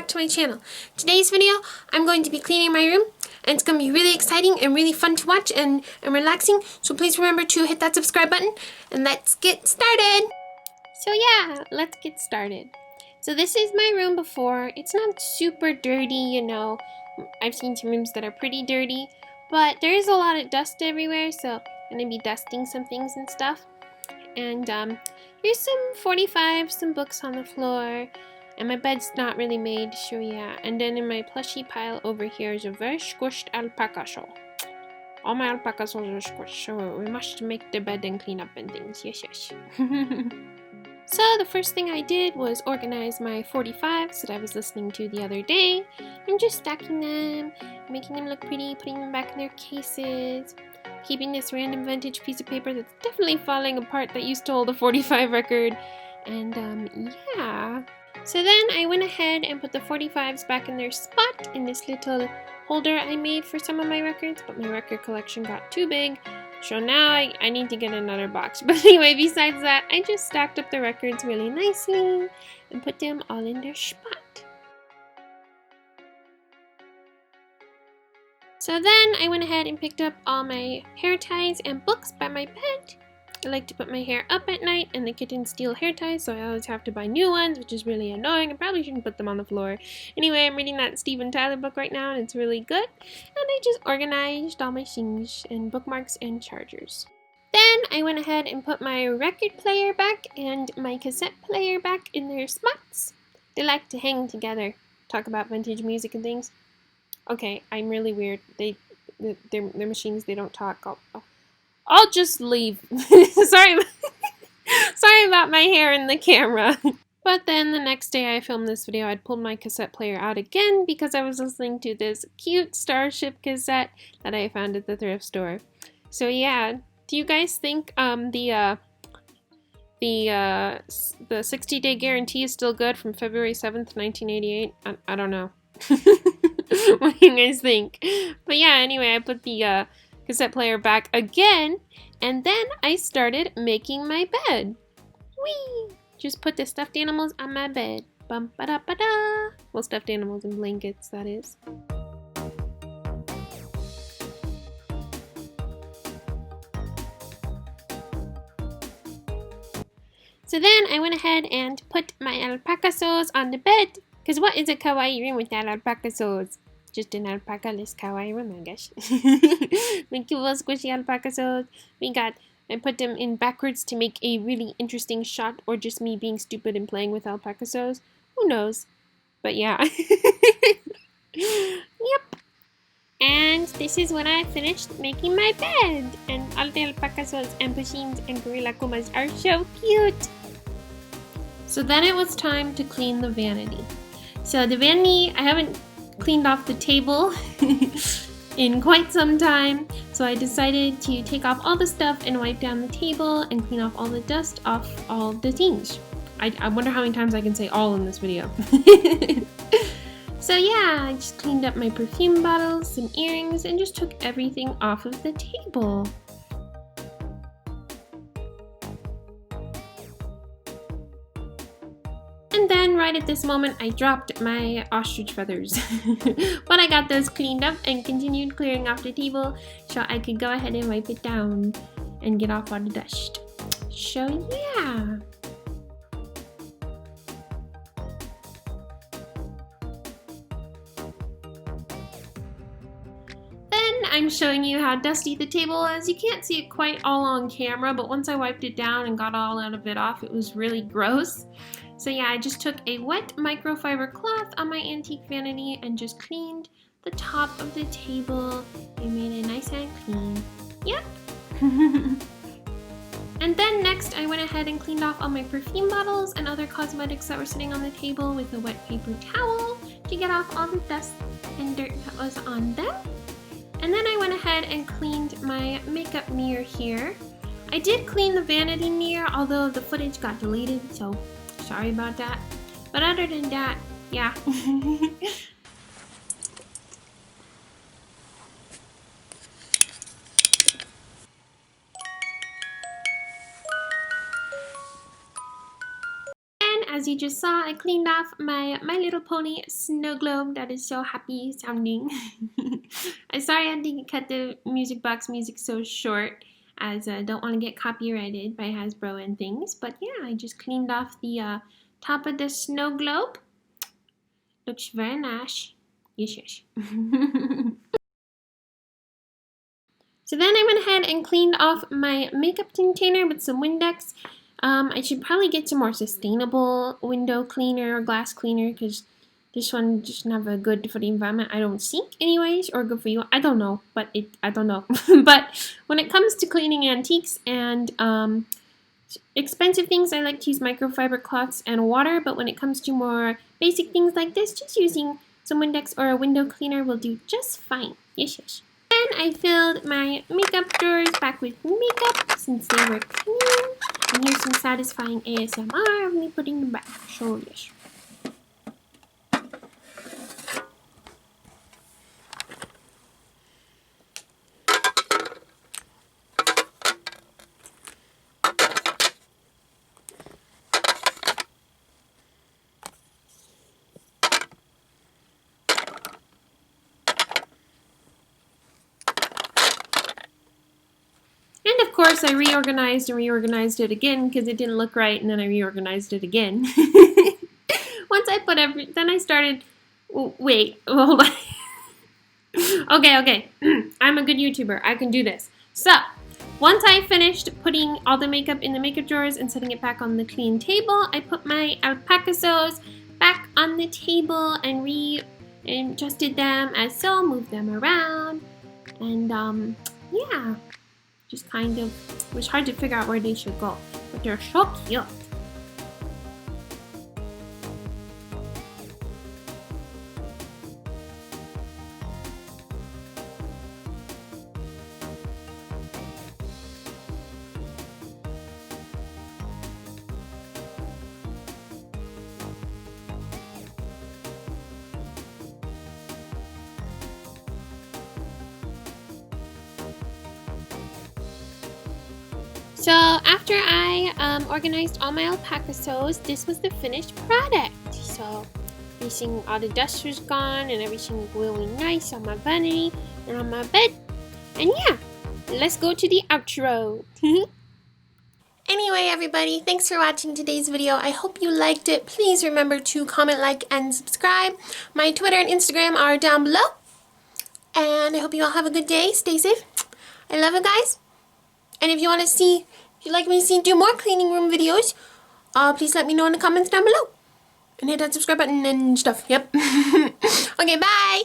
back to my channel. Today's video, I'm going to be cleaning my room, and it's going to be really exciting and really fun to watch and relaxing, so please remember to hit that subscribe button, and let's get started! So yeah, let's get started. So this is my room before. It's not super dirty, you know. I've seen some rooms that are pretty dirty, but there is a lot of dust everywhere, so I'm going to be dusting some things and stuff. And here's some 45, some books on the floor. And my bed's not really made, so yeah. And then in my plushie pile over here is a very squished alpaca shawl. All my alpaca shawls are squished, so we must make the bed and clean up and things. Yes, yes. So the first thing I did was organize my 45s that I was listening to the other day. I'm just stacking them, making them look pretty, putting them back in their cases. Keeping this random vintage piece of paper that's definitely falling apart that used to hold a 45 record. And yeah. So then I went ahead and put the 45s back in their spot in this little holder I made for some of my records, but my record collection got too big, so now I need to get another box. But anyway, besides that, I just stacked up the records really nicely and put them all in their spot. So then I went ahead and picked up all my hair ties and books by my bed. I like to put my hair up at night, and the kittens steal hair ties, so I always have to buy new ones, which is really annoying. I probably shouldn't put them on the floor. Anyway, I'm reading that Steven Tyler book right now, and it's really good. And I just organized all my things and bookmarks and chargers. Then I went ahead and put my record player back and my cassette player back in their spots. They like to hang together, talk about vintage music and things. Okay, I'm really weird. They're machines, they don't talk. I'll just leave. Sorry about my hair in the camera. But then the next day I filmed this video, I'd pulled my cassette player out again because I was listening to this cute Starship cassette that I found at the thrift store. So yeah, do you guys think the 60-day guarantee is still good from February 7th, 1988? I don't know. What do you guys think? But yeah, anyway, I put the cassette player back again, and then I started making my bed. Whee! Just put the stuffed animals on my bed. Bum ba da ba da. Well, stuffed animals and blankets, that is. So then I went ahead and put my alpaca sauce on the bed. Because what is a kawaii room without alpaca sauce? Just an alpaca-less kawaii room, I guess. My cute little squishy alpaca sauce. I put them in backwards to make a really interesting shot, or just me being stupid and playing with alpaca sauce. Who knows? But yeah. Yep. And this is when I finished making my bed. And all the alpaca sauce and machines and gorilla kumas are so cute. So then it was time to clean the vanity. So the vanity, I haven't cleaned off the table in quite some time, so I decided to take off all the stuff and wipe down the table and clean off all the dust off all the things. I wonder how many times I can say all in this video. So yeah, I just cleaned up my perfume bottles, some earrings, and just took everything off of the table. And then right at this moment, I dropped my ostrich feathers. But I got those cleaned up and continued clearing off the table so I could go ahead and wipe it down and get off all the dust. So yeah. Then I'm showing you how dusty the table is. You can't see it quite all on camera, but once I wiped it down and got all of it off, it was really gross. So yeah, I just took a wet microfiber cloth on my antique vanity and just cleaned the top of the table. I made it nice and clean. Yep. And then next I went ahead and cleaned off all my perfume bottles and other cosmetics that were sitting on the table with a wet paper towel to get off all the dust and dirt that was on them. And then I went ahead and cleaned my makeup mirror here. I did clean the vanity mirror, although the footage got deleted, so sorry about that. But other than that, yeah. as you just saw, I cleaned off my My Little Pony snow globe that is so happy sounding. I'm sorry I had to cut the music box music so short, as I don't want to get copyrighted by Hasbro and things. But yeah, I just cleaned off the top of the snow globe. Looks very nice. Yes, yes. So then I went ahead and cleaned off my makeup container with some Windex. I should probably get some more sustainable window cleaner or glass cleaner, because this one just not very good for the environment, I don't think, anyways, or good for you. I don't know, but I don't know. But when it comes to cleaning antiques and expensive things, I like to use microfiber cloths and water. But when it comes to more basic things like this, just using some Windex or a window cleaner will do just fine. Yes, yes. Then I filled my makeup drawers back with makeup since they were clean. And here's some satisfying ASMR of me putting them back. So yes. And of course, I reorganized and reorganized it again because it didn't look right, and then I reorganized it again. Once I put then I started. Wait, hold on. Okay. I'm a good YouTuber. I can do this. So, once I finished putting all the makeup in the makeup drawers and setting it back on the clean table, I put my alpaca sews back on the table and readjusted them as so, moved them around, and yeah. Just kind of, it was hard to figure out where they should go, but they're so cute. So after I organized all my alpaca sews, this was the finished product. So everything, all the dust was gone and everything was really nice on my vanity and on my bed. And yeah, let's go to the outro. Anyway, everybody, thanks for watching today's video. I hope you liked it. Please remember to comment, like, and subscribe. My Twitter and Instagram are down below. And I hope you all have a good day. Stay safe. I love you guys. And if you want to see, if you'd like me to do more cleaning room videos, please let me know in the comments down below. And hit that subscribe button and stuff. Yep. Okay, bye.